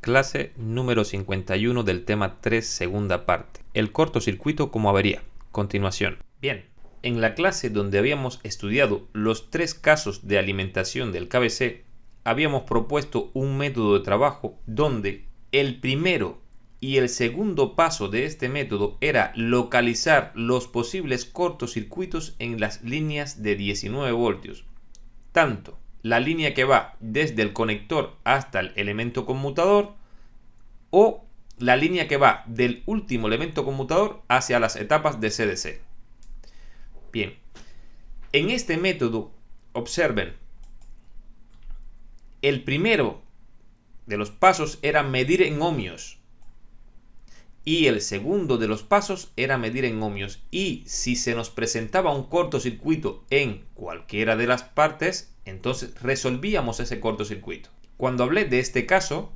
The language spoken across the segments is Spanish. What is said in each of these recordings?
Clase número 51 del tema 3, segunda parte. El cortocircuito como avería. Continuación. Bien, en la clase donde habíamos estudiado los 3 casos de alimentación del KBC, habíamos propuesto un método de trabajo donde el primero y el segundo paso de este método era localizar los posibles cortocircuitos en las líneas de 19 voltios. Tanto la línea que va desde el conector hasta el elemento conmutador o la línea que va del último elemento conmutador hacia las etapas de CDC. Bien, en este método, observen, el primero de los pasos era medir en ohmios y el segundo de los pasos era medir en ohmios, y si se nos presentaba un cortocircuito en cualquiera de las partes, entonces resolvíamos ese cortocircuito. Cuando hablé de este caso,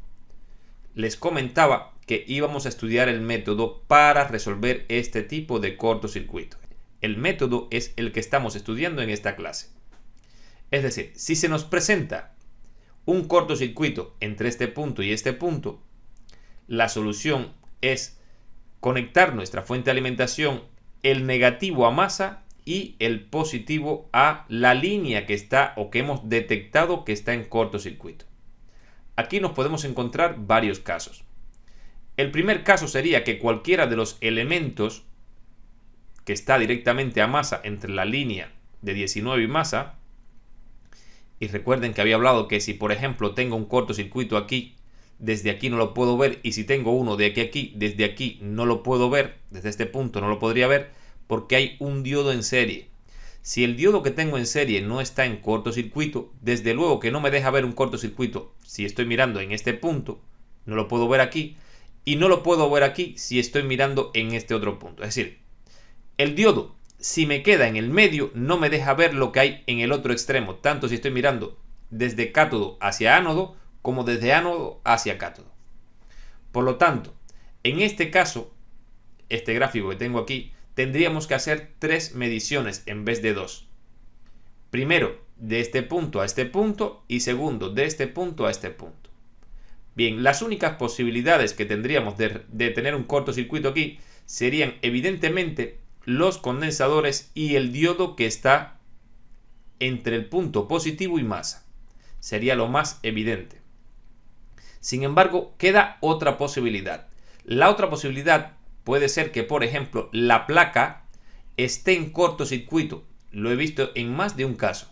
les comentaba que íbamos a estudiar el método para resolver este tipo de cortocircuito. El método es el que estamos estudiando en esta clase. Es decir, si se nos presenta un cortocircuito entre este punto y este punto, la solución es conectar nuestra fuente de alimentación, el negativo a masa y el positivo a la línea que está o que hemos detectado que está en cortocircuito. Aquí nos podemos encontrar varios casos. El primer caso sería que cualquiera de los elementos que está directamente a masa entre la línea de 19 y masa, y recuerden que había hablado que si por ejemplo tengo un cortocircuito aquí, desde aquí no lo puedo ver, y si tengo uno de aquí a aquí, desde aquí no lo puedo ver, desde este punto no lo podría ver, porque hay un diodo en serie. Si el diodo que tengo en serie no está en cortocircuito, desde luego que no me deja ver un cortocircuito si estoy mirando en este punto, no lo puedo ver aquí, y no lo puedo ver aquí si estoy mirando en este otro punto. Es decir, el diodo, si me queda en el medio, no me deja ver lo que hay en el otro extremo, tanto si estoy mirando desde cátodo hacia ánodo, como desde ánodo hacia cátodo. Por lo tanto, en este caso, este gráfico que tengo aquí, tendríamos que hacer 3 mediciones en vez de 2. Primero, de este punto a este punto, y segundo, de este punto a este punto. Bien, las únicas posibilidades que tendríamos de tener un cortocircuito aquí serían evidentemente los condensadores y el diodo que está entre el punto positivo y masa. Sería lo más evidente. Sin embargo, queda otra posibilidad. La otra posibilidad puede ser que, por ejemplo, la placa esté en cortocircuito. Lo he visto en más de un caso,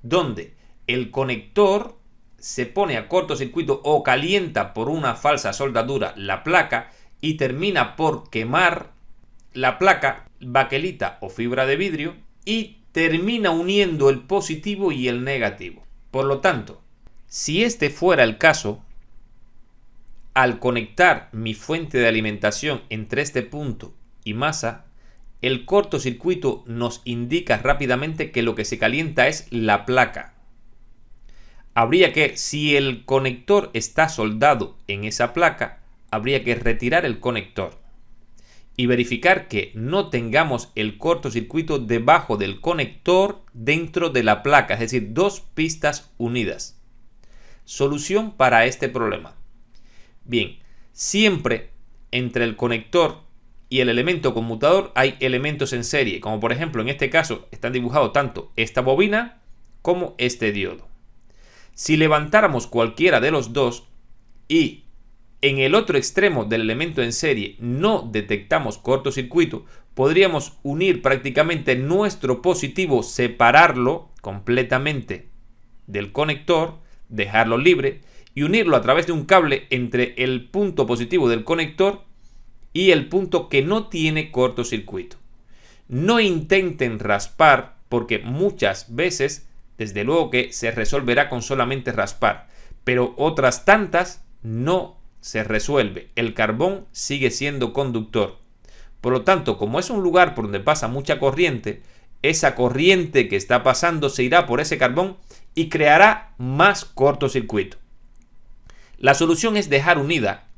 donde el conector se pone a cortocircuito o calienta por una falsa soldadura la placa y termina por quemar la placa, baquelita o fibra de vidrio, y termina uniendo el positivo y el negativo. Por lo tanto, si este fuera el caso, al conectar mi fuente de alimentación entre este punto y masa, el cortocircuito nos indica rápidamente que lo que se calienta es la placa. Habría que, si el conector está soldado en esa placa, habría que retirar el conector y verificar que no tengamos el cortocircuito debajo del conector dentro de la placa, es decir, 2 pistas unidas. Solución para este problema. Bien, siempre entre el conector y el elemento conmutador hay elementos en serie, como por ejemplo en este caso están dibujados tanto esta bobina como este diodo. Si levantáramos cualquiera de los dos y en el otro extremo del elemento en serie no detectamos cortocircuito, podríamos unir prácticamente nuestro positivo, separarlo completamente del conector, dejarlo libre y unirlo a través de un cable entre el punto positivo del conector y el punto que no tiene cortocircuito. No intenten raspar, porque muchas veces, desde luego que se resolverá con solamente raspar, pero otras tantas no se resuelve. El carbón sigue siendo conductor. Por lo tanto, como es un lugar por donde pasa mucha corriente, esa corriente que está pasando se irá por ese carbón y creará más cortocircuito. La solución es dejar unida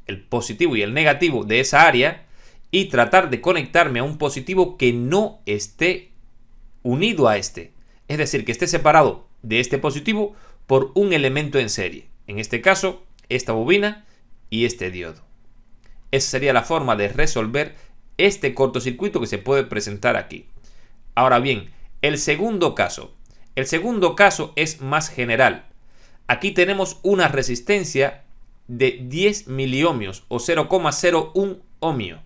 el positivo y el negativo de esa área y tratar de conectarme a un positivo que no esté unido a este. Es decir, que esté separado de este positivo por un elemento en serie. En este caso, esta bobina y este diodo. Esa sería la forma de resolver este cortocircuito que se puede presentar aquí. Ahora bien, el segundo caso. El segundo caso es más general. Aquí tenemos una resistencia de 10 miliohmios o 0,01 ohmio.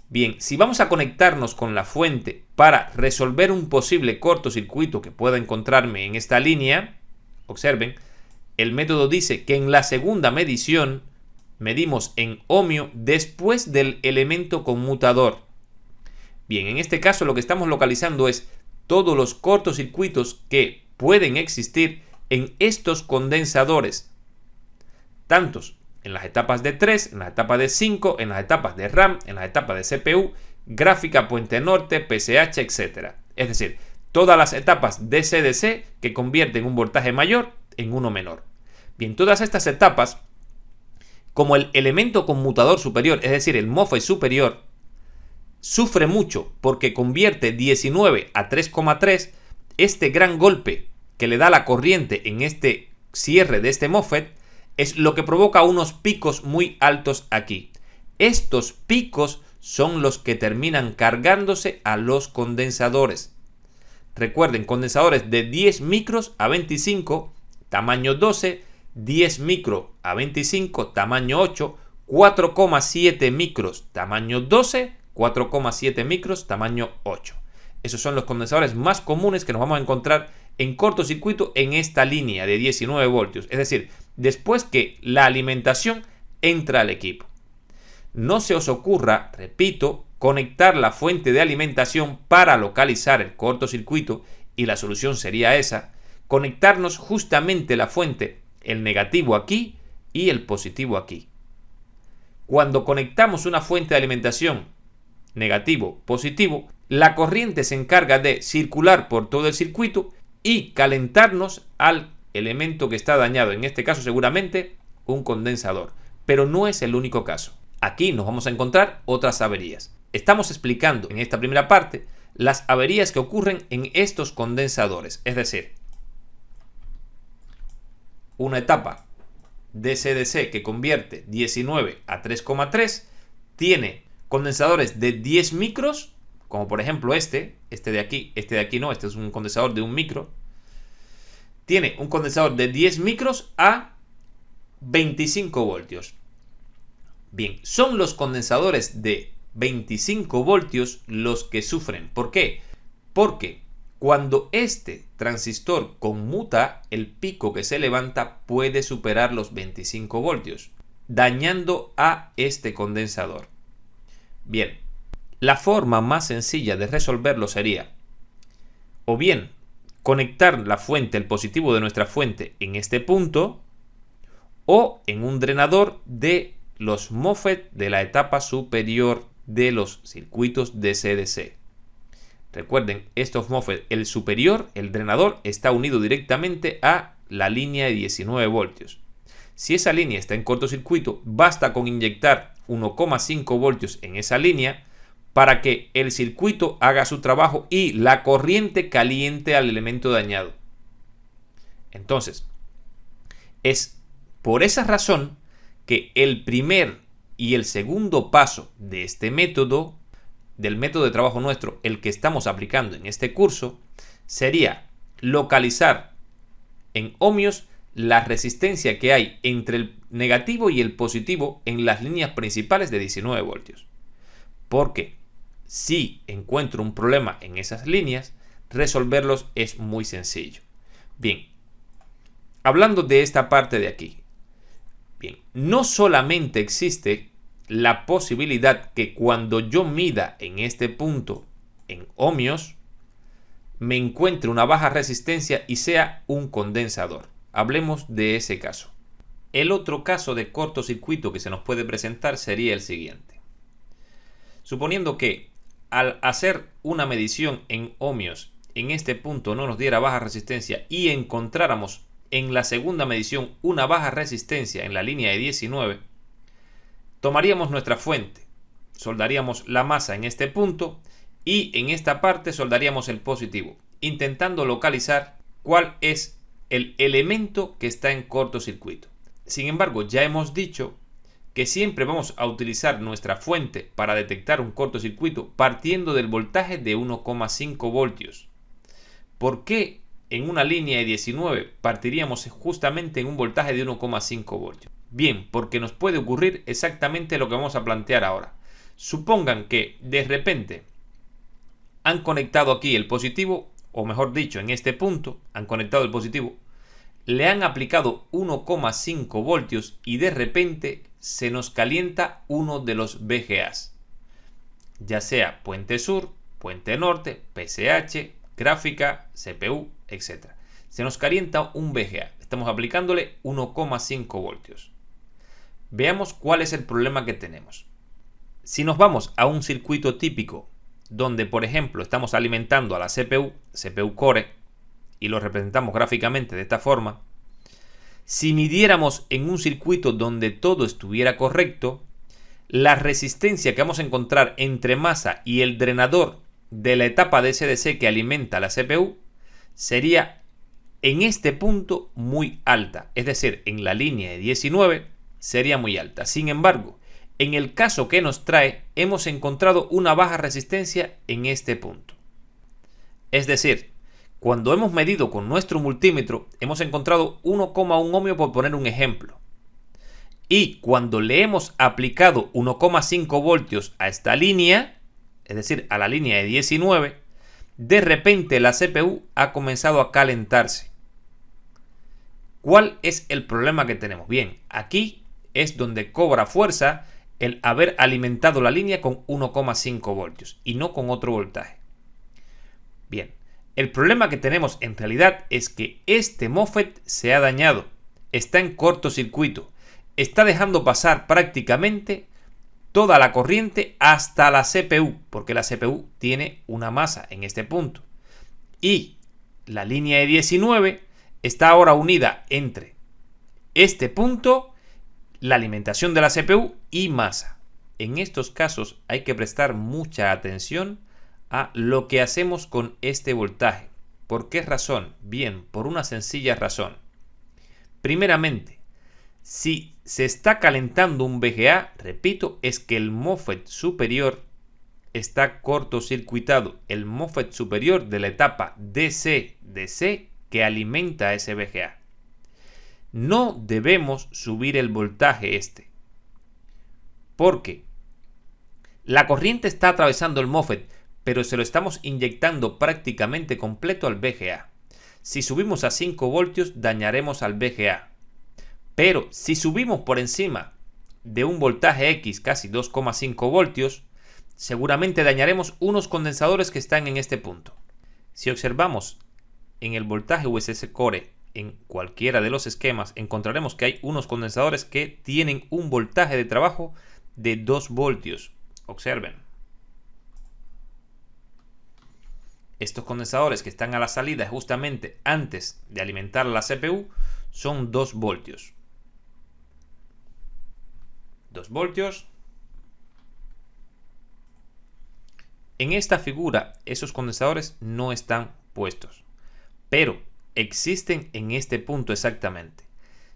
Bien, si vamos a conectarnos con la fuente para resolver un posible cortocircuito que pueda encontrarme en esta línea, observen, el método dice que en la segunda medición medimos en ohmio después del elemento conmutador. Bien, en este caso lo que estamos localizando es todos los cortocircuitos que pueden existir en estos condensadores, tantos en las etapas de 3, en las etapas de 5, en las etapas de RAM, en las etapas de CPU, gráfica, puente norte, PCH, etc. Es decir, todas las etapas DC-DC que convierten un voltaje mayor en uno menor. Bien, todas estas etapas, como el elemento conmutador superior, es decir, el MOSFET superior, sufre mucho porque convierte 19 a 3,3, este gran golpe que le da la corriente en este cierre de este MOSFET es lo que provoca unos picos muy altos aquí. Estos picos son los que terminan cargándose a los condensadores. Recuerden, condensadores de 10 micros a 25, tamaño 12, 10 micro a 25, tamaño 8, 4,7 micros, tamaño 12, 4,7 micros, tamaño 8. Esos son los condensadores más comunes que nos vamos a encontrar en cortocircuito en esta línea de 19 voltios. Es decir, después que la alimentación entra al equipo. No se os ocurra, repito, conectar la fuente de alimentación para localizar el cortocircuito, y la solución sería esa: conectarnos justamente la fuente, el negativo aquí y el positivo aquí. Cuando conectamos una fuente de alimentación negativo, positivo, la corriente se encarga de circular por todo el circuito y calentarnos al elemento que está dañado, en este caso seguramente un condensador, pero no es el único caso. Aquí nos vamos a encontrar otras averías. Estamos explicando en esta primera parte las averías que ocurren en estos condensadores, es decir, una etapa DC-DC que convierte 19 a 3,3 tiene condensadores de 10 micros, como por ejemplo este de aquí no, este es un condensador de 1 micro. Tiene un condensador de 10 micros a 25 voltios. Bien, son los condensadores de 25 voltios los que sufren. ¿Por qué? Porque cuando este transistor conmuta, el pico que se levanta puede superar los 25 voltios, dañando a este condensador. Bien, la forma más sencilla de resolverlo sería o bien conectar la fuente, el positivo de nuestra fuente en este punto, o en un drenador de los MOSFET de la etapa superior de los circuitos DC-DC. Recuerden, estos MOSFET, el superior, el drenador, está unido directamente a la línea de 19 voltios. Si esa línea está en cortocircuito, basta con inyectar 1,5 voltios en esa línea para que el circuito haga su trabajo y la corriente caliente al elemento dañado. Entonces, es por esa razón que el primer y el segundo paso de este método, del método de trabajo nuestro, el que estamos aplicando en este curso, sería localizar en ohmios la resistencia que hay entre el negativo y el positivo en las líneas principales de 19 voltios. Porque si encuentro un problema en esas líneas, resolverlos es muy sencillo. Bien, hablando de esta parte de aquí. Bien, no solamente existe la posibilidad que cuando yo mida en este punto en ohmios, me encuentre una baja resistencia y sea un condensador. Hablemos de ese caso. El otro caso de cortocircuito que se nos puede presentar sería el siguiente. Suponiendo que al hacer una medición en ohmios en este punto no nos diera baja resistencia y encontráramos en la segunda medición una baja resistencia en la línea de 19, tomaríamos nuestra fuente, soldaríamos la masa en este punto y en esta parte soldaríamos el positivo, intentando localizar cuál es el elemento que está en cortocircuito. Sin embargo, ya hemos dicho que siempre vamos a utilizar nuestra fuente para detectar un cortocircuito partiendo del voltaje de 1,5 voltios. ¿Por qué en una línea de 19 partiríamos justamente en un voltaje de 1,5 voltios? Bien, porque nos puede ocurrir exactamente lo que vamos a plantear ahora. Supongan que de repente han conectado aquí el positivo, o mejor dicho, en este punto han conectado el positivo, le han aplicado 1,5 voltios y de repente se nos calienta uno de los VGAs, ya sea puente sur, puente norte, PCH, gráfica, CPU, etc. Se nos calienta un VGA, estamos aplicándole 1,5 voltios. Veamos cuál es el problema que tenemos. Si nos vamos a un circuito típico donde, por ejemplo, estamos alimentando a la CPU Core, y lo representamos gráficamente de esta forma, si midiéramos en un circuito donde todo estuviera correcto, la resistencia que vamos a encontrar entre masa y el drenador de la etapa de SDC que alimenta la CPU sería en este punto muy alta, es decir, en la línea de 19 sería muy alta. Sin embargo, en el caso que nos trae, hemos encontrado una baja resistencia en este punto. Es decir, cuando hemos medido con nuestro multímetro, hemos encontrado 1,1 ohmio por poner un ejemplo. Y cuando le hemos aplicado 1,5 voltios a esta línea, es decir, a la línea de 19, de repente la CPU ha comenzado a calentarse. ¿Cuál es el problema que tenemos? Bien, aquí es donde cobra fuerza el haber alimentado la línea con 1,5 voltios y no con otro voltaje. Bien, el problema que tenemos en realidad es que este MOSFET se ha dañado, está en cortocircuito, está dejando pasar prácticamente toda la corriente hasta la CPU, porque la CPU tiene una masa en este punto. Y la línea de 19 está ahora unida entre este punto, la alimentación de la CPU y masa. En estos casos hay que prestar mucha atención a lo que hacemos con este voltaje. ¿Por qué razón? Bien, por una sencilla razón. Primeramente, si se está calentando un VGA, repito, es que el MOSFET superior está cortocircuitado. El MOSFET superior de la etapa DC-DC que alimenta a ese VGA. No debemos subir el voltaje este, porque la corriente está atravesando el MOSFET, pero se lo estamos inyectando prácticamente completo al VGA. Si subimos a 5 voltios dañaremos al VGA, pero si subimos por encima de un voltaje X, casi 2,5 voltios, seguramente dañaremos unos condensadores que están en este punto. Si observamos en el voltaje USS Core en cualquiera de los esquemas, encontraremos que hay unos condensadores que tienen un voltaje de trabajo de 2 voltios. Observen. Estos condensadores que están a la salida justamente antes de alimentar la CPU son 2 voltios. 2 voltios. En esta figura esos condensadores no están puestos, pero existen en este punto exactamente.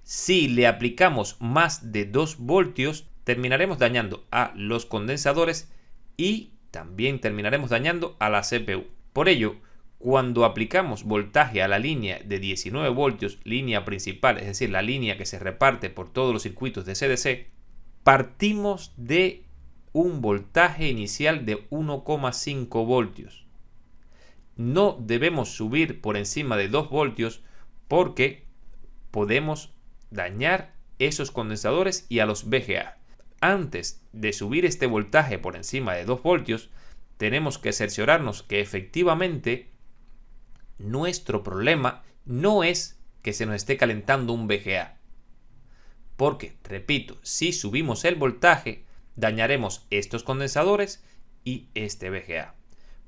Si le aplicamos más de 2 voltios, terminaremos dañando a los condensadores y también terminaremos dañando a la CPU. Por ello, cuando aplicamos voltaje a la línea de 19 voltios, línea principal, es decir, la línea que se reparte por todos los circuitos de SDC, partimos de un voltaje inicial de 1,5 voltios. No debemos subir por encima de 2 voltios porque podemos dañar esos condensadores y a los VGA. Antes de subir este voltaje por encima de 2 voltios, tenemos que cerciorarnos que efectivamente nuestro problema no es que se nos esté calentando un VGA. Porque, repito, si subimos el voltaje, dañaremos estos condensadores y este VGA.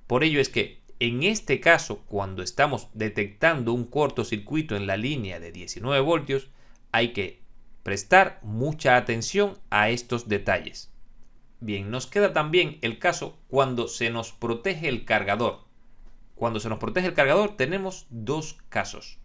Por ello es que en este caso, cuando estamos detectando un cortocircuito en la línea de 19 voltios, hay que prestar mucha atención a estos detalles. Bien, nos queda también el caso cuando se nos protege el cargador. Cuando se nos protege el cargador tenemos dos casos.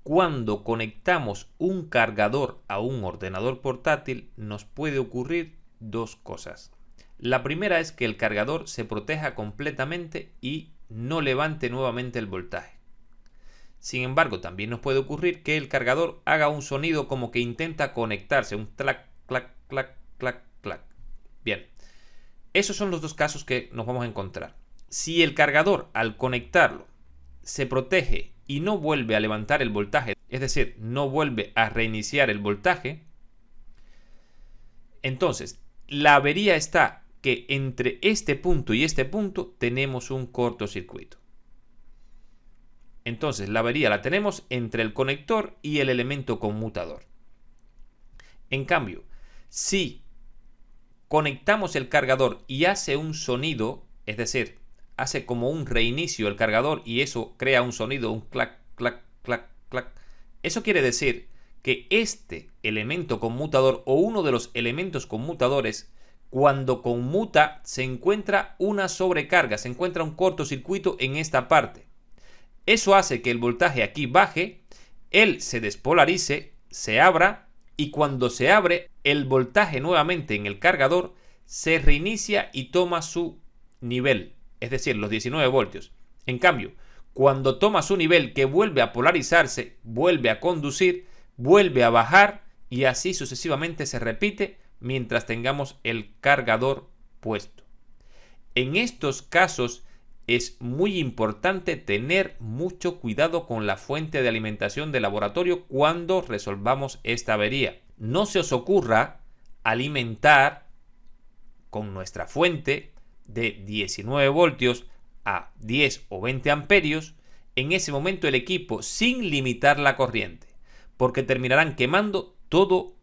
cuando conectamos un cargador a un ordenador portátil nos puede ocurrir dos cosas. La primera es que el cargador se proteja completamente y no levante nuevamente el voltaje. Sin embargo, también nos puede ocurrir que el cargador haga un sonido como que intenta conectarse, un clac, clac, clac, clac, clac. Bien, esos son los dos casos que nos vamos a encontrar. Si el cargador al conectarlo se protege y no vuelve a levantar el voltaje, es decir, no vuelve a reiniciar el voltaje, entonces la avería está que entre este punto y este punto tenemos un cortocircuito. Entonces la avería la tenemos entre el conector y el elemento conmutador. En cambio, si conectamos el cargador y hace un sonido, es decir, hace como un reinicio el cargador y eso crea un sonido, un clac, clac, clac, clac. Eso quiere decir que este elemento conmutador o uno de los elementos conmutadores, cuando conmuta, se encuentra una sobrecarga, se encuentra un cortocircuito en esta parte. Eso hace que el voltaje aquí baje, él se despolarice, se abra y cuando se abre, el voltaje nuevamente en el cargador se reinicia y toma su nivel, es decir, los 19 voltios. En cambio, cuando toma su nivel que vuelve a polarizarse, vuelve a conducir, vuelve a bajar y así sucesivamente se repite mientras tengamos el cargador puesto. En estos casos es muy importante tener mucho cuidado con la fuente de alimentación del laboratorio cuando resolvamos esta avería. No se os ocurra alimentar con nuestra fuente de 19 voltios a 10 o 20 amperios en ese momento el equipo sin limitar la corriente, porque terminarán quemando todo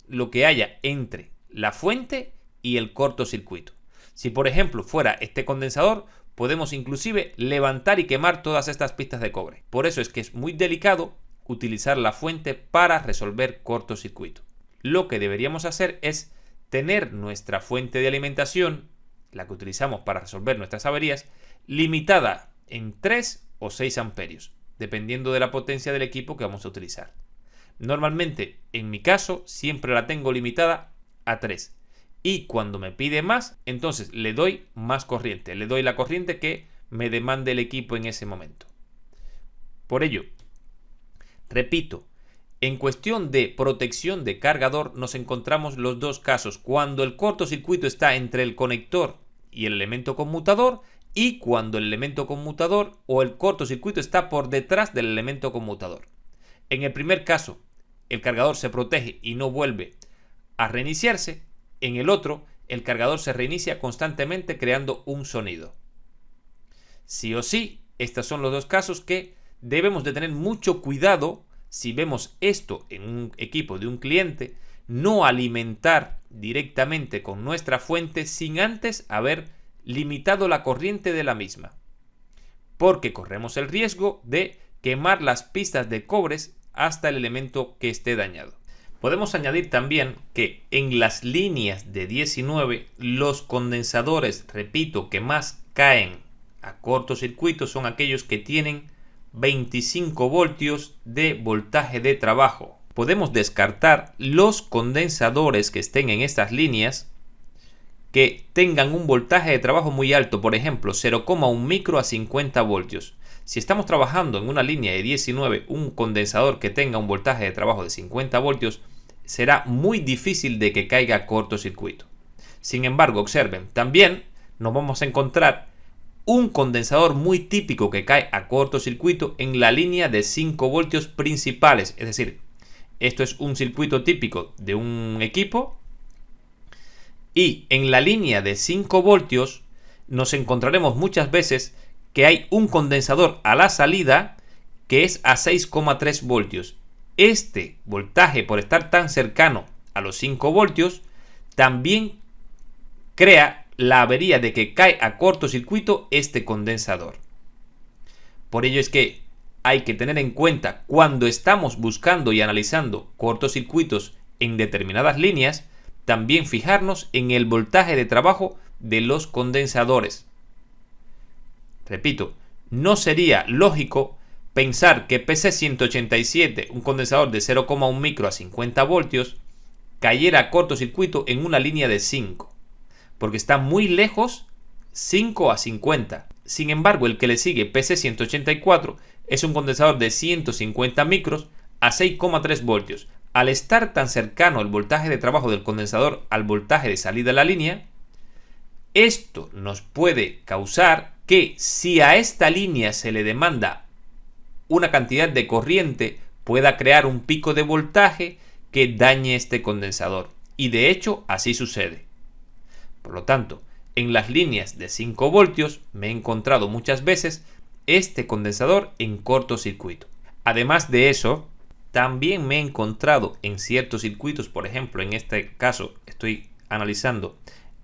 lo que haya entre la fuente y el cortocircuito. Si por ejemplo fuera este condensador, podemos inclusive levantar y quemar todas estas pistas de cobre. Por eso es que es muy delicado utilizar la fuente para resolver cortocircuito. Lo que deberíamos hacer es tener nuestra fuente de alimentación, la que utilizamos para resolver nuestras averías, limitada en 3 o 6 amperios, dependiendo de la potencia del equipo que vamos a utilizar. Normalmente, en mi caso, siempre la tengo limitada a 3. Y cuando me pide más, entonces le doy más corriente. Le doy la corriente que me demande el equipo en ese momento. Por ello, repito, en cuestión de protección de cargador nos encontramos los dos casos. Cuando el cortocircuito está entre el conector y el elemento conmutador y cuando el elemento conmutador o el cortocircuito está por detrás del elemento conmutador. En el primer caso, el cargador se protege y no vuelve a reiniciarse. En el otro, el cargador se reinicia constantemente creando un sonido. Sí o sí, estos son los dos casos que debemos de tener mucho cuidado si vemos esto en un equipo de un cliente, no alimentar directamente con nuestra fuente sin antes haber limitado la corriente de la misma, porque corremos el riesgo de quemar las pistas de cobres hasta el elemento que esté dañado. Podemos añadir también que en las líneas de 19 los condensadores, repito, que más caen a cortocircuito son aquellos que tienen 25 voltios de voltaje de trabajo. Podemos descartar los condensadores que estén en estas líneas que tengan un voltaje de trabajo muy alto, por ejemplo 0,1 micro a 50 voltios. Si estamos trabajando en una línea de 19, un condensador que tenga un voltaje de trabajo de 50 voltios, será muy difícil de que caiga cortocircuito. Sin embargo, observen, también nos vamos a encontrar un condensador muy típico que cae a cortocircuito en la línea de 5 voltios principales. Es decir, esto es un circuito típico de un equipo y en la línea de 5 voltios nos encontraremos muchas veces que hay un condensador a la salida que es a 6,3 voltios. Este voltaje, por estar tan cercano a los 5 voltios, también crea la avería de que cae a cortocircuito este condensador. Por ello es que hay que tener en cuenta cuando estamos buscando y analizando cortocircuitos en determinadas líneas, también fijarnos en el voltaje de trabajo de los condensadores. Repito, no sería lógico pensar que PC187, un condensador de 0,1 micro a 50 voltios, cayera a cortocircuito en una línea de 5, porque está muy lejos 5 a 50. Sin embargo, el que le sigue, PC184, es un condensador de 150 micros a 6,3 voltios. Al estar tan cercano el voltaje de trabajo del condensador al voltaje de salida de la línea, esto nos puede causar que si a esta línea se le demanda una cantidad de corriente, pueda crear un pico de voltaje que dañe este condensador. Y de hecho así sucede. Por lo tanto, en las líneas de 5 voltios me he encontrado muchas veces este condensador en cortocircuito. Además de eso, también me he encontrado en ciertos circuitos, por ejemplo, en este caso estoy analizando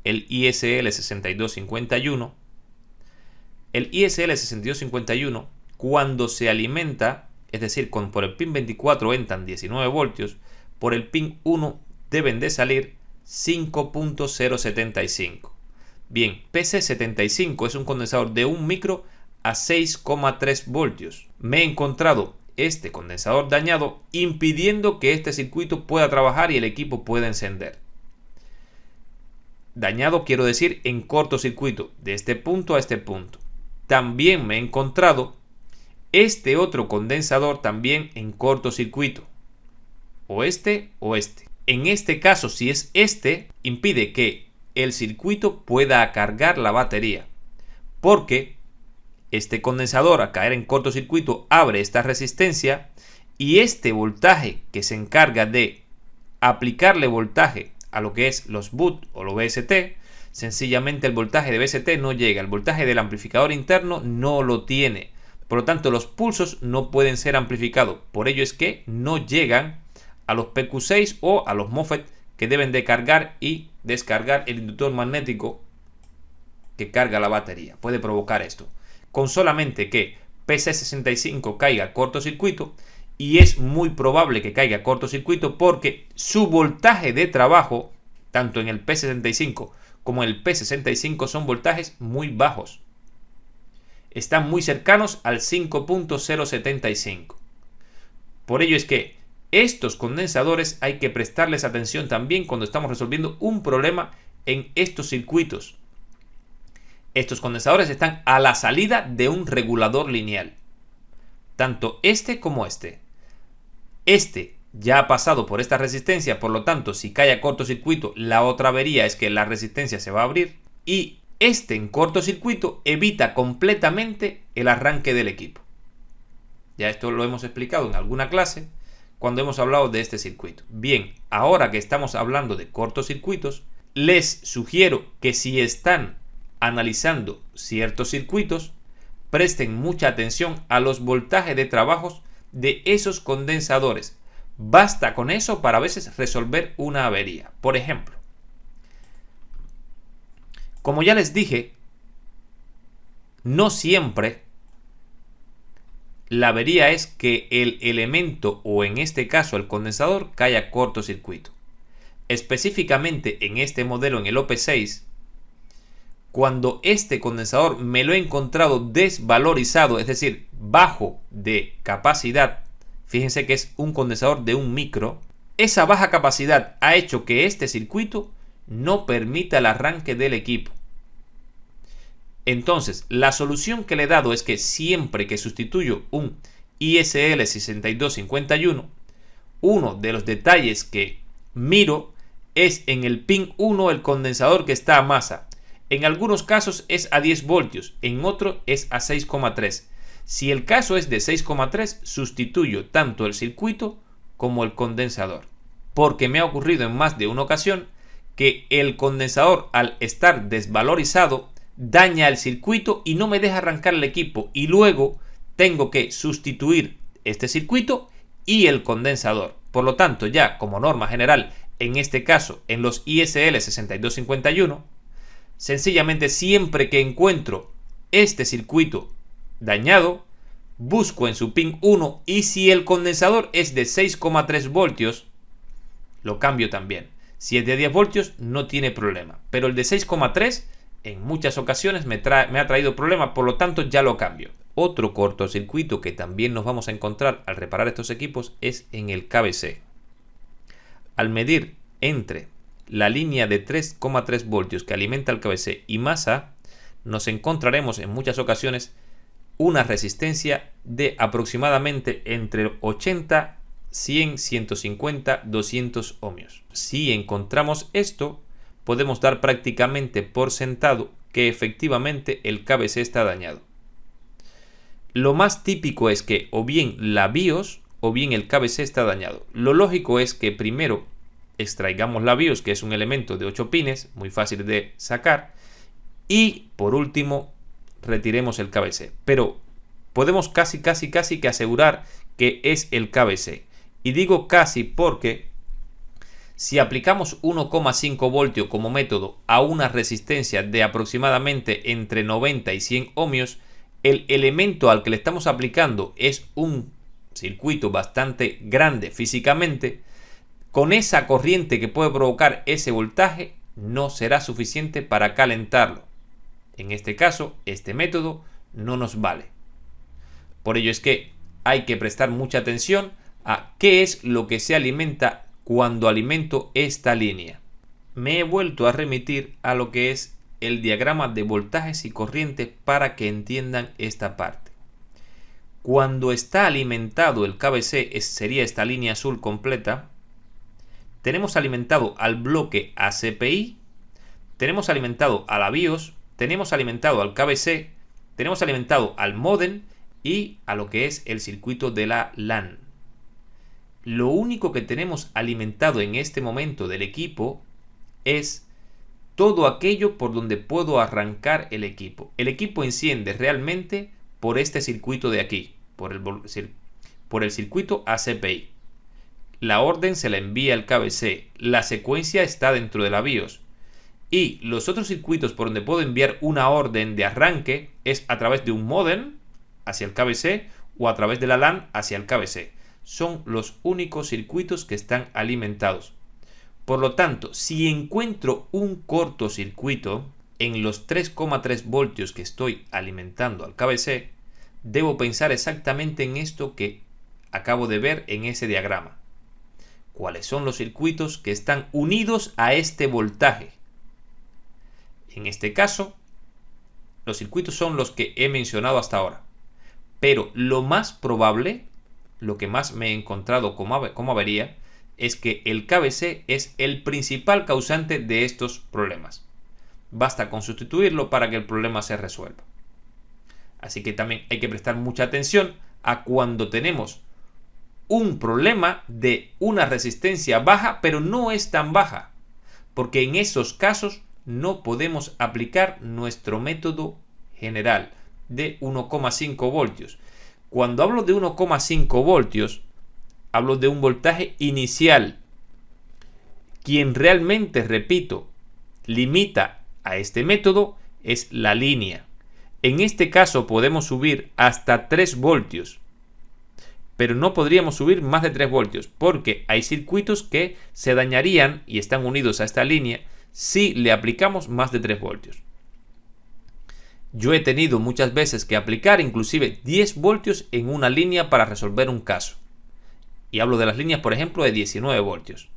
el ISL6251. El ISL6251, cuando se alimenta, es decir, por el pin 24 entran 19 voltios, por el pin 1 deben de salir 5.075. Bien, PC75 es un condensador de 1 micro a 6,3 voltios. Me he encontrado este condensador dañado, impidiendo que este circuito pueda trabajar y el equipo pueda encender. Dañado quiero decir en cortocircuito, de este punto a este punto. También me he encontrado este otro condensador también en cortocircuito. O este. En este caso, si es este, impide que el circuito pueda cargar la batería, porque este condensador, al caer en cortocircuito, abre esta resistencia y este voltaje que se encarga de aplicarle voltaje a lo que es los BOOT o los VST, sencillamente el voltaje de VST no llega, el voltaje del amplificador interno no lo tiene. Por lo tanto, los pulsos no pueden ser amplificados. Por ello es que no llegan a los PQ6 o a los MOSFET que deben de cargar y descargar el inductor magnético que carga la batería. Puede provocar esto. Con solamente que PC65 caiga cortocircuito, y es muy probable que caiga cortocircuito porque su voltaje de trabajo, tanto en el P65 como en el P65, son voltajes muy bajos. Están muy cercanos al 5.075. Por ello es que estos condensadores hay que prestarles atención también cuando estamos resolviendo un problema en estos circuitos. Estos condensadores están a la salida de un regulador lineal. Tanto este como este. Este ya ha pasado por esta resistencia, por lo tanto, si cae a cortocircuito, la otra avería es que la resistencia se va a abrir. Y este en cortocircuito evita completamente el arranque del equipo. Ya esto lo hemos explicado en alguna clase cuando hemos hablado de este circuito. Bien, ahora que estamos hablando de cortocircuitos, les sugiero que si están analizando ciertos circuitos, presten mucha atención a los voltajes de trabajos de esos condensadores. Basta con eso para a veces resolver una avería. Por ejemplo, como ya les dije, no siempre la avería es que el elemento, o en este caso el condensador, cae a cortocircuito. Específicamente en este modelo, en el OP6, cuando este condensador me lo he encontrado desvalorizado, es decir, bajo de capacidad, fíjense que es un condensador de 1 micro, esa baja capacidad ha hecho que este circuito no permita el arranque del equipo. Entonces, la solución que le he dado es que siempre que sustituyo un ISL6251, uno de los detalles que miro es en el pin 1 el condensador que está a masa. En algunos casos es a 10 voltios, en otros es a 6,3. Si el caso es de 6,3, sustituyo tanto el circuito como el condensador. Porque me ha ocurrido en más de una ocasión que el condensador, al estar desvalorizado, daña el circuito y no me deja arrancar el equipo. Y luego tengo que sustituir este circuito y el condensador. Por lo tanto, ya como norma general, en este caso, en los ISL6251, sencillamente siempre que encuentro este circuito dañado, busco en su pin 1 y si el condensador es de 6,3 voltios, lo cambio también. Si es de 10 voltios no tiene problema, pero el de 6,3 en muchas ocasiones me ha traído problemas, por lo tanto ya lo cambio. Otro cortocircuito que también nos vamos a encontrar al reparar estos equipos es en el KBC. Al medir entre la línea de 3,3 voltios que alimenta el KBC y masa, nos encontraremos en muchas ocasiones una resistencia de aproximadamente entre 80, 100, 150, 200 ohmios. Si encontramos esto, podemos dar prácticamente por sentado que efectivamente el KBC está dañado. Lo más típico es que o bien la BIOS o bien el KBC está dañado. Lo lógico es que primero extraigamos la BIOS, que es un elemento de 8 pines, muy fácil de sacar, y por último retiremos el KBC. Pero podemos casi que asegurar que es el KBC. Y digo casi porque si aplicamos 1,5 voltios como método a una resistencia de aproximadamente entre 90 y 100 ohmios, el elemento al que le estamos aplicando es un circuito bastante grande físicamente. Con esa corriente que puede provocar ese voltaje no será suficiente para calentarlo. En este caso, este método no nos vale. Por ello es que hay que prestar mucha atención a qué es lo que se alimenta cuando alimento esta línea. Me he vuelto a remitir a lo que es el diagrama de voltajes y corrientes para que entiendan esta parte. Cuando está alimentado el KBC, sería esta línea azul completa, tenemos alimentado al bloque ACPI, tenemos alimentado a la BIOS, tenemos alimentado al KBC, tenemos alimentado al módem y a lo que es el circuito de la LAN. Lo único que tenemos alimentado en este momento del equipo es todo aquello por donde puedo arrancar el equipo. El equipo enciende realmente por este circuito de aquí, por el circuito ACPI. La orden se la envía al KBC, la secuencia está dentro de la BIOS. Y los otros circuitos por donde puedo enviar una orden de arranque es a través de un módem hacia el KBC o a través de la LAN hacia el KBC. Son los únicos circuitos que están alimentados. Por lo tanto, si encuentro un cortocircuito en los 3,3 voltios que estoy alimentando al KBC, debo pensar exactamente en esto que acabo de ver en ese diagrama. ¿Cuáles son los circuitos que están unidos a este voltaje? En este caso, los circuitos son los que he mencionado hasta ahora. Pero lo más probable, lo que más me he encontrado como avería, es que el KBC es el principal causante de estos problemas. Basta con sustituirlo para que el problema se resuelva. Así que también hay que prestar mucha atención a cuando tenemos un problema de una resistencia baja, pero no es tan baja, porque en esos casos no podemos aplicar nuestro método general de 1,5 voltios. Cuando hablo de 1,5 voltios, hablo de un voltaje inicial. Quien realmente, repito, limita a este método es la línea. En este caso podemos subir hasta 3 voltios, pero no podríamos subir más de 3 voltios porque hay circuitos que se dañarían y están unidos a esta línea si le aplicamos más de 3 voltios. Yo he tenido muchas veces que aplicar inclusive 10 voltios en una línea para resolver un caso. Y hablo de las líneas, por ejemplo, de 19 voltios.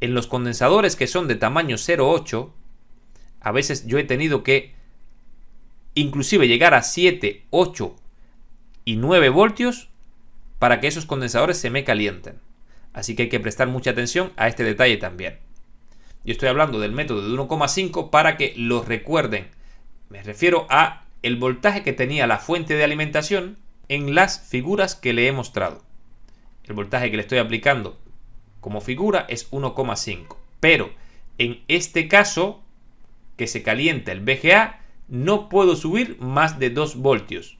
En los condensadores que son de tamaño 0,8, a veces yo he tenido que inclusive llegar a 7, 8 y 9 voltios para que esos condensadores se me calienten. Así que hay que prestar mucha atención a este detalle también. Yo estoy hablando del método de 1,5 para que lo recuerden. Me refiero a el voltaje que tenía la fuente de alimentación en las figuras que le he mostrado. El voltaje que le estoy aplicando como figura es 1,5. Pero en este caso, que se calienta el VGA, no puedo subir más de 2 voltios.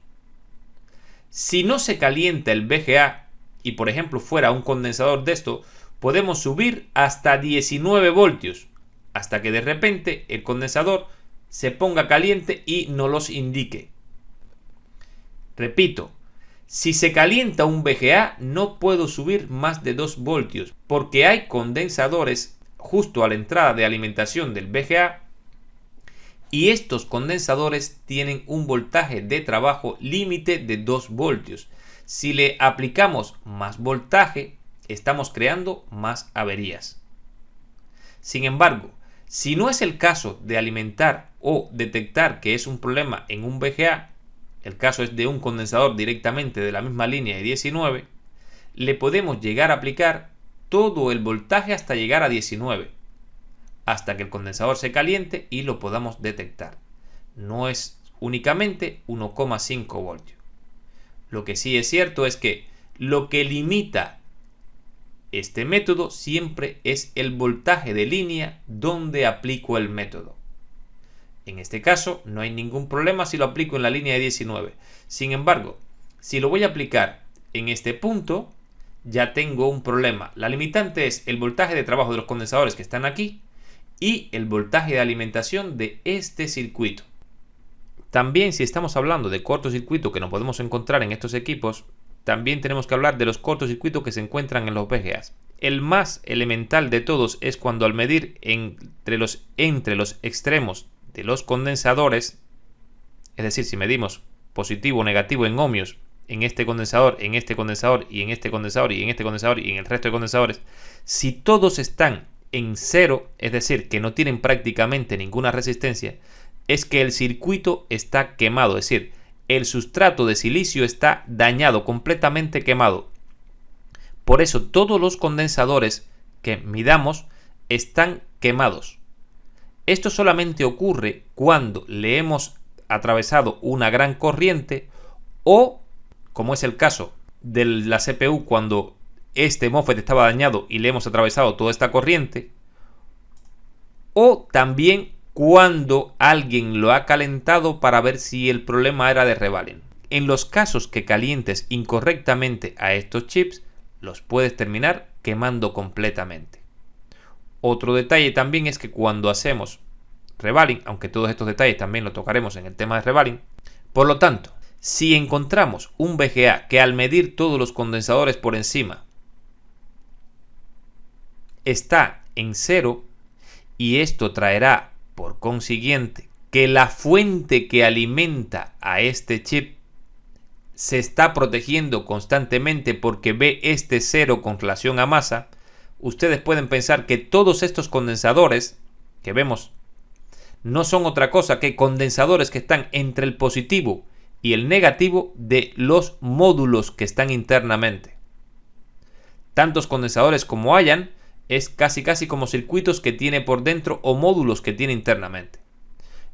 Si no se calienta el VGA y por ejemplo fuera un condensador de esto, podemos subir hasta 19 voltios. Hasta que de repente el condensador se ponga caliente y nos los indique. Repito. Si se calienta un VGA no puedo subir más de 2 voltios porque hay condensadores justo a la entrada de alimentación del VGA Y estos condensadores tienen un voltaje de trabajo límite de 2 voltios. Si le aplicamos más voltaje, estamos creando más averías. Sin embargo, si no es el caso de alimentar o detectar que es un problema en un VGA, el caso es de un condensador directamente de la misma línea de 19, le podemos llegar a aplicar todo el voltaje hasta llegar a 19, hasta que el condensador se caliente y lo podamos detectar. No es únicamente 1,5 voltios. Lo que sí es cierto es que lo que limita este método siempre es el voltaje de línea donde aplico el método. En este caso no hay ningún problema si lo aplico en la línea de 19. Sin embargo, si lo voy a aplicar en este punto, ya tengo un problema. La limitante es el voltaje de trabajo de los condensadores que están aquí y el voltaje de alimentación de este circuito. También, si estamos hablando de cortocircuito que nos podemos encontrar en estos equipos, también tenemos que hablar de los cortocircuitos que se encuentran en los VGAs. El más elemental de todos es cuando al medir entre los extremos de los condensadores, es decir, si medimos positivo o negativo en ohmios en este condensador, en este condensador y en este condensador y en este condensador y en el resto de condensadores, si todos están en cero, es decir, que no tienen prácticamente ninguna resistencia, es que el circuito está quemado, es decir, el sustrato de silicio está dañado, completamente quemado. Por eso todos los condensadores que midamos están quemados. Esto solamente ocurre cuando le hemos atravesado una gran corriente o, como es el caso de la CPU, cuando este MOSFET estaba dañado y le hemos atravesado toda esta corriente, o también cuando alguien lo ha calentado para ver si el problema era de rebalín. En los casos que calientes incorrectamente a estos chips, los puedes terminar quemando completamente. Otro detalle también es que cuando hacemos rebalín, aunque todos estos detalles también lo tocaremos en el tema de rebalín, por lo tanto, si encontramos un VGA que al medir todos los condensadores por encima está en cero, y esto traerá por consiguiente que la fuente que alimenta a este chip se está protegiendo constantemente porque ve este cero con relación a masa, ustedes pueden pensar que todos estos condensadores que vemos no son otra cosa que condensadores que están entre el positivo y el negativo de los módulos que están internamente. Tantos condensadores como hayan, es casi como circuitos que tiene por dentro o módulos que tiene internamente.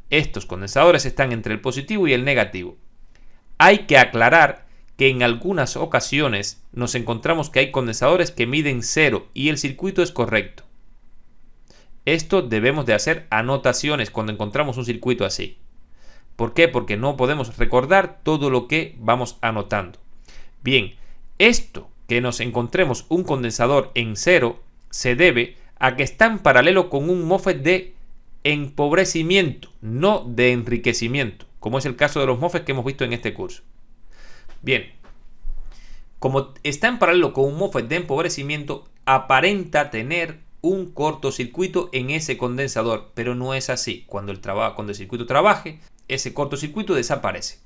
Estos condensadores están entre el positivo y el negativo. Hay que aclarar que en algunas ocasiones nos encontramos que hay condensadores que miden cero y el circuito es correcto. Esto debemos de hacer anotaciones cuando encontramos un circuito así. ¿Por qué? Porque no podemos recordar todo lo que vamos anotando. Bien, esto que nos encontremos un condensador en cero se debe a que está en paralelo con un MOSFET de empobrecimiento, no de enriquecimiento, como es el caso de los MOSFET que hemos visto en este curso. Bien, como está en paralelo con un MOSFET de empobrecimiento, aparenta tener un cortocircuito en ese condensador, pero no es así. Cuando el circuito trabaje, ese cortocircuito desaparece.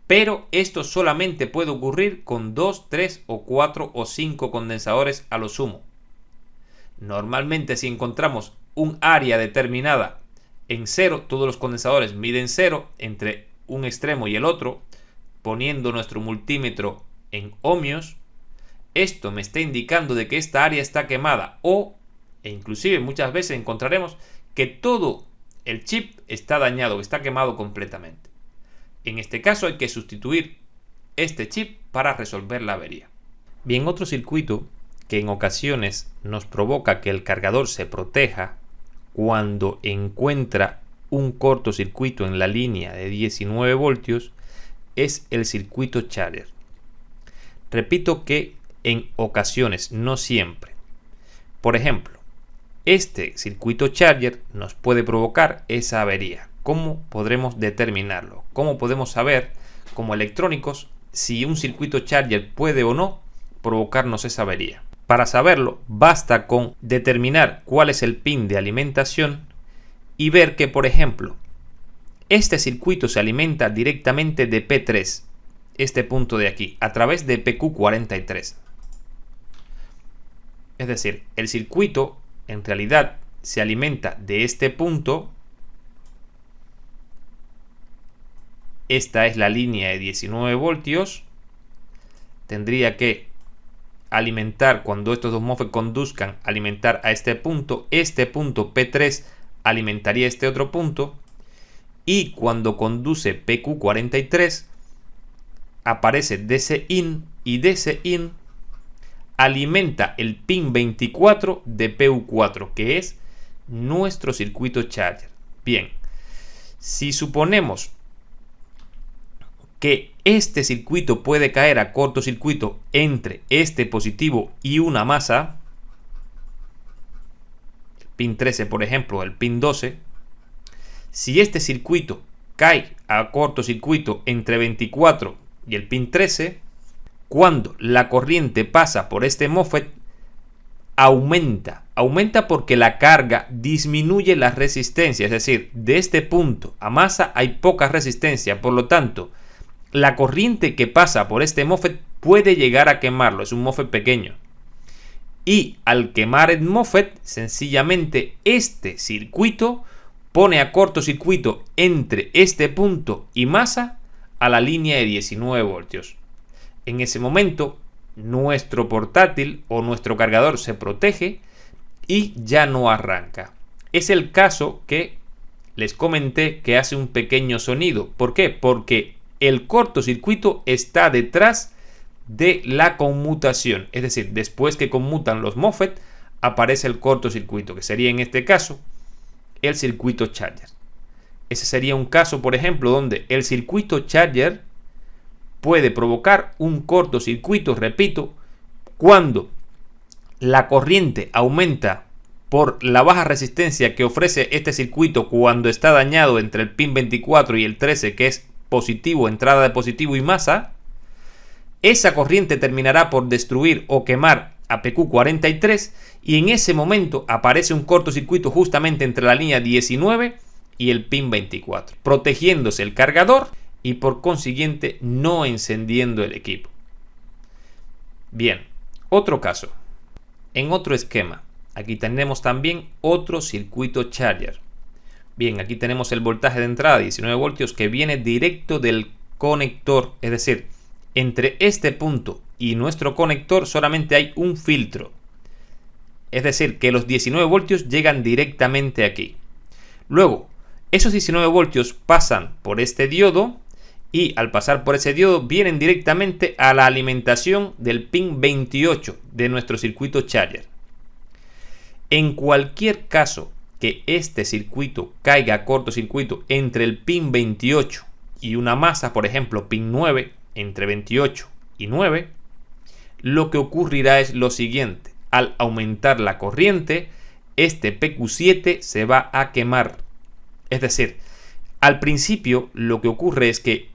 Pero esto solamente puede ocurrir con 2, 3 o 4 o 5 condensadores a lo sumo. Normalmente, si encontramos un área determinada en cero, todos los condensadores miden cero entre un extremo y el otro, poniendo nuestro multímetro en ohmios, esto me está indicando de que esta área está quemada e inclusive muchas veces encontraremos que todo el chip está dañado, está quemado completamente. En este caso hay que sustituir este chip para resolver la avería. Bien, otro circuito que en ocasiones nos provoca que el cargador se proteja cuando encuentra un cortocircuito en la línea de 19 voltios es el circuito charger. Repito que en ocasiones, no siempre. Por ejemplo, este circuito charger nos puede provocar esa avería. ¿Cómo podremos determinarlo? ¿Cómo podemos saber como electrónicos si un circuito charger puede o no provocarnos esa avería? Para saberlo, basta con determinar cuál es el pin de alimentación y ver que, por ejemplo, este circuito se alimenta directamente de P3, este punto de aquí, a través de PQ43. Es decir, el circuito en realidad se alimenta de este punto. Esta es la línea de 19 voltios. Tendría que alimentar, cuando estos dos MOSFET conduzcan, alimentar a este punto. Este punto P3 alimentaría este otro punto. Y cuando conduce PQ43, aparece DC-in y DC-in alimenta el pin 24 de PU4, que es nuestro circuito charger. Bien, si suponemos que este circuito puede caer a cortocircuito entre este positivo y una masa, el pin 13 por ejemplo, el pin 12, si este circuito cae a cortocircuito entre 24 y el pin 13, cuando la corriente pasa por este MOSFET, aumenta porque la carga disminuye la resistencia, es decir, de este punto a masa hay poca resistencia, por lo tanto, la corriente que pasa por este MOSFET puede llegar a quemarlo, es un MOSFET pequeño. Y al quemar el MOSFET, sencillamente este circuito pone a cortocircuito entre este punto y masa a la línea de 19 voltios. En ese momento, nuestro portátil o nuestro cargador se protege y ya no arranca. Es el caso que les comenté que hace un pequeño sonido. ¿Por qué? Porque el cortocircuito está detrás de la conmutación. Es decir, después que conmutan los MOSFET, aparece el cortocircuito, que sería en este caso el circuito charger. Ese sería un caso, por ejemplo, donde el circuito charger puede provocar un cortocircuito, repito, cuando la corriente aumenta por la baja resistencia que ofrece este circuito cuando está dañado entre el pin 24 y el 13, que es positivo, entrada de positivo y masa. Esa corriente terminará por destruir o quemar a PQ43 y en ese momento aparece un cortocircuito justamente entre la línea 19 y el pin 24, protegiéndose el cargador y por consiguiente no encendiendo el equipo. Bien, otro caso. En otro esquema, aquí tenemos también otro circuito charger. Bien, aquí tenemos el voltaje de entrada 19 voltios que viene directo del conector, es decir, entre este punto y nuestro conector solamente hay un filtro. Es decir, que los 19 voltios llegan directamente aquí. Luego, esos 19 voltios pasan por este diodo y al pasar por ese diodo vienen directamente a la alimentación del pin 28 de nuestro circuito charger. En cualquier caso que este circuito caiga a cortocircuito entre el pin 28 y una masa, por ejemplo pin 9, entre 28 y 9, lo que ocurrirá es lo siguiente: al aumentar la corriente, este PQ7 se va a quemar. Es decir, al principio lo que ocurre es que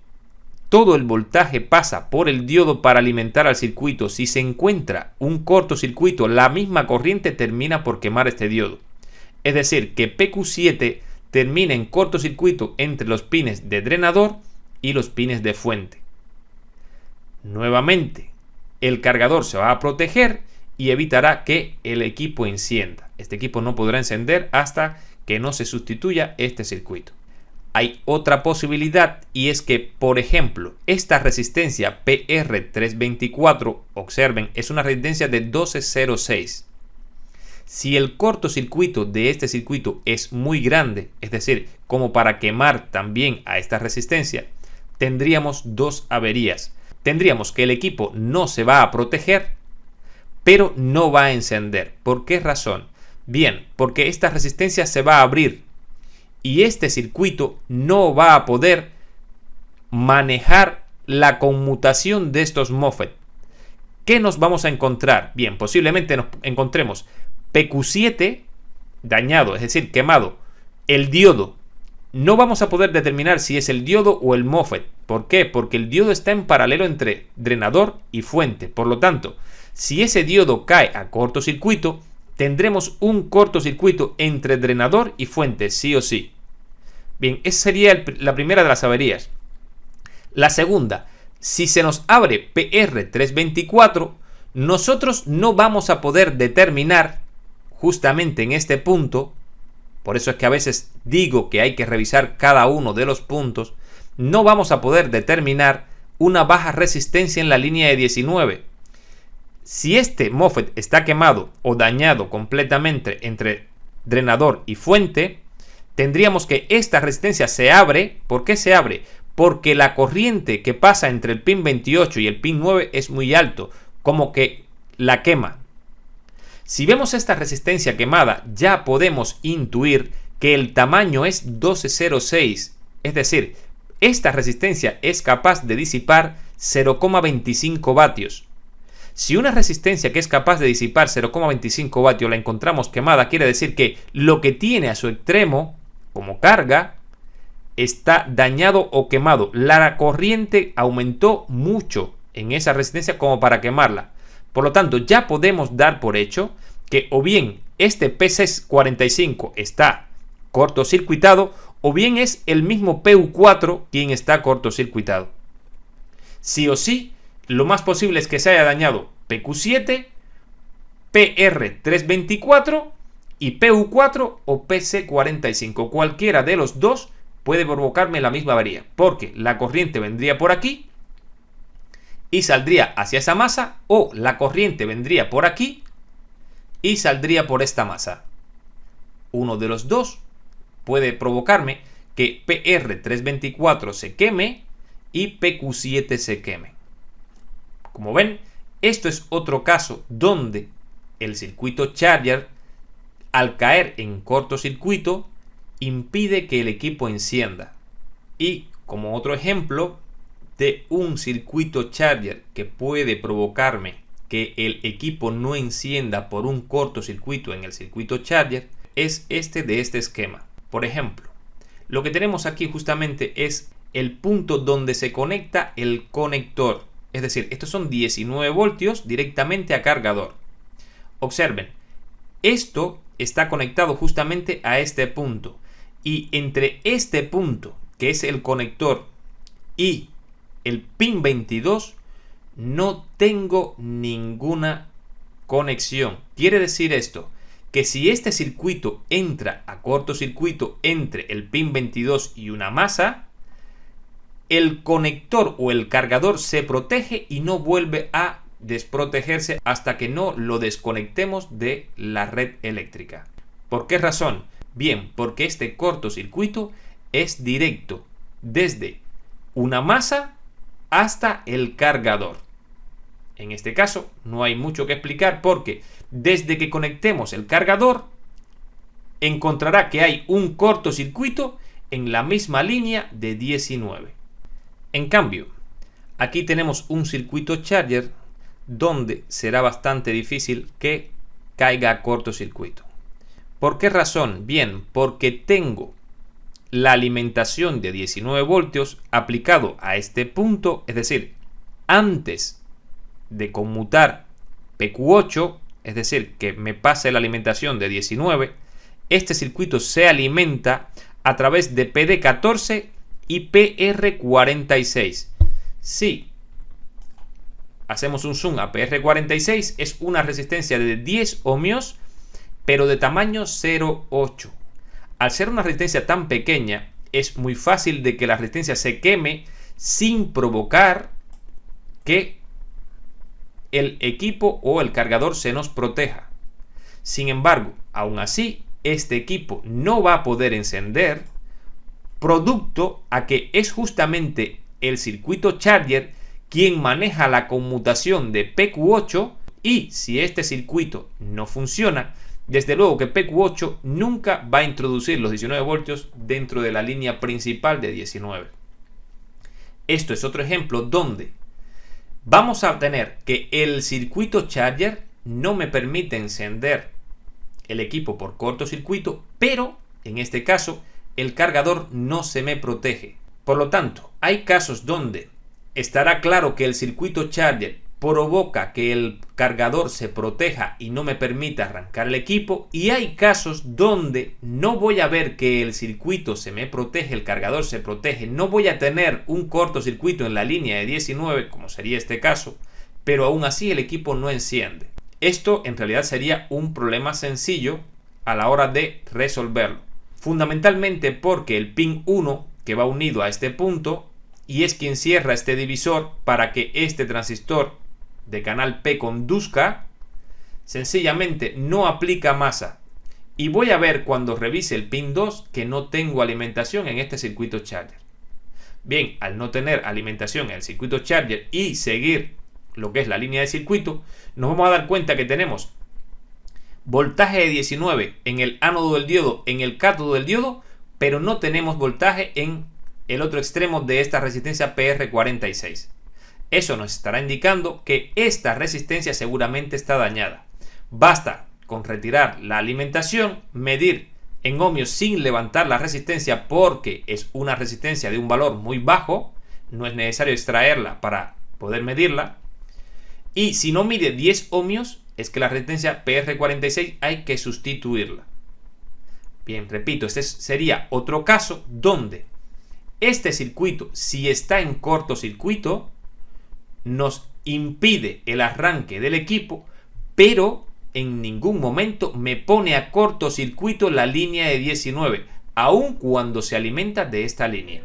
todo el voltaje pasa por el diodo para alimentar al circuito. Si se encuentra un cortocircuito, la misma corriente termina por quemar este diodo. Es decir, que PQ7 termina en cortocircuito entre los pines de drenador y los pines de fuente. Nuevamente, el cargador se va a proteger y evitará que el equipo encienda. Este equipo no podrá encender hasta que no se sustituya este circuito. Hay otra posibilidad y es que, por ejemplo, esta resistencia PR324, observen, es una resistencia de 1206. Si el cortocircuito de este circuito es muy grande, es decir, como para quemar también a esta resistencia, tendríamos dos averías. Tendríamos que el equipo no se va a proteger, pero no va a encender. ¿Por qué razón? Bien, porque esta resistencia se va a abrir y este circuito no va a poder manejar la conmutación de estos MOSFET. ¿Qué nos vamos a encontrar? Bien, posiblemente nos encontremos PQ7 dañado, es decir, quemado. El diodo. No vamos a poder determinar si es el diodo o el MOSFET. ¿Por qué? Porque el diodo está en paralelo entre drenador y fuente. Por lo tanto, si ese diodo cae a cortocircuito, tendremos un cortocircuito entre drenador y fuente, sí o sí. Bien, esa sería la primera de las averías. La segunda, si se nos abre PR324, nosotros no vamos a poder determinar justamente en este punto, por eso es que a veces digo que hay que revisar cada uno de los puntos, no vamos a poder determinar una baja resistencia en la línea de 19. Si este MOSFET está quemado o dañado completamente entre drenador y fuente, tendríamos que esta resistencia se abre. ¿Por qué se abre? Porque la corriente que pasa entre el pin 28 y el pin 9 es muy alto, como que la quema. Si vemos esta resistencia quemada, ya podemos intuir que el tamaño es 1206, es decir, esta resistencia es capaz de disipar 0,25 vatios. Si una resistencia que es capaz de disipar 0,25 vatios la encontramos quemada, quiere decir que lo que tiene a su extremo como carga está dañado o quemado. La corriente aumentó mucho en esa resistencia como para quemarla. Por lo tanto, ya podemos dar por hecho que o bien este P645 está cortocircuitado o bien es el mismo PU4 quien está cortocircuitado. Sí o sí, lo más posible es que se haya dañado PQ7, PR324 y PU4 o PC45. Cualquiera de los dos puede provocarme la misma avería, porque la corriente vendría por aquí y saldría hacia esa masa, o la corriente vendría por aquí y saldría por esta masa. Uno de los dos puede provocarme que PR324 se queme y PQ7 se queme. Como ven, esto es otro caso donde el circuito charger, al caer en cortocircuito, impide que el equipo encienda. Y como otro ejemplo de un circuito charger que puede provocarme que el equipo no encienda por un cortocircuito en el circuito charger, es este de este esquema. Por ejemplo, lo que tenemos aquí justamente es el punto donde se conecta el conector. Es decir, estos son 19 voltios directamente a cargador. Observen, esto está conectado justamente a este punto. Y entre este punto, que es el conector, y el pin 22, no tengo ninguna conexión. Quiere decir esto, que si este circuito entra a cortocircuito entre el pin 22 y una masa, el conector o el cargador se protege y no vuelve a desprotegerse hasta que no lo desconectemos de la red eléctrica. ¿Por qué razón? Bien, porque este cortocircuito es directo desde una masa hasta el cargador. En este caso no hay mucho que explicar, porque desde que conectemos el cargador encontrará que hay un cortocircuito en la misma línea de 19. En cambio, aquí tenemos un circuito charger donde será bastante difícil que caiga a cortocircuito. ¿Por qué razón? Bien, porque tengo la alimentación de 19 voltios aplicado a este punto, es decir, antes de conmutar PQ8, es decir, que me pase la alimentación de 19, este circuito se alimenta a través de PD14 y PR46. Si hacemos un zoom a PR46, es una resistencia de 10 ohmios, pero de tamaño 0,8. Al ser una resistencia tan pequeña, es muy fácil de que la resistencia se queme sin provocar que el equipo o el cargador se nos proteja. Sin embargo, aún así, este equipo no va a poder encender, producto a que es justamente el circuito charger quien maneja la conmutación de PQ8, y si este circuito no funciona, desde luego que PQ8 nunca va a introducir los 19 voltios dentro de la línea principal de 19. Esto es otro ejemplo donde vamos a tener que el circuito charger no me permite encender el equipo por cortocircuito, pero en este caso el cargador no se me protege. Por lo tanto, hay casos donde estará claro que el circuito charger provoca que el cargador se proteja y no me permita arrancar el equipo, y hay casos donde no voy a ver que el circuito se me protege, el cargador se protege, no voy a tener un cortocircuito en la línea de 19, como sería este caso, pero aún así el equipo no enciende. Esto en realidad sería un problema sencillo a la hora de resolverlo, fundamentalmente porque el pin 1 que va unido a este punto y es quien cierra este divisor para que este transistor de canal P conduzca, sencillamente no aplica masa, y voy a ver cuando revise el pin 2 que no tengo alimentación en este circuito charger. Bien, al no tener alimentación en el circuito charger y seguir lo que es la línea de circuito, nos vamos a dar cuenta que tenemos voltaje de 19 en el ánodo del diodo, en el cátodo del diodo, pero no tenemos voltaje en el otro extremo de esta resistencia PR46. Eso nos estará indicando que esta resistencia seguramente está dañada. Basta con retirar la alimentación, medir en ohmios sin levantar la resistencia porque es una resistencia de un valor muy bajo, no es necesario extraerla para poder medirla. Y si no mide 10 ohmios, es que la resistencia PR46 hay que sustituirla. Bien, repito, este sería otro caso donde este circuito, si está en cortocircuito, nos impide el arranque del equipo, pero en ningún momento me pone a cortocircuito la línea de 19, aun cuando se alimenta de esta línea.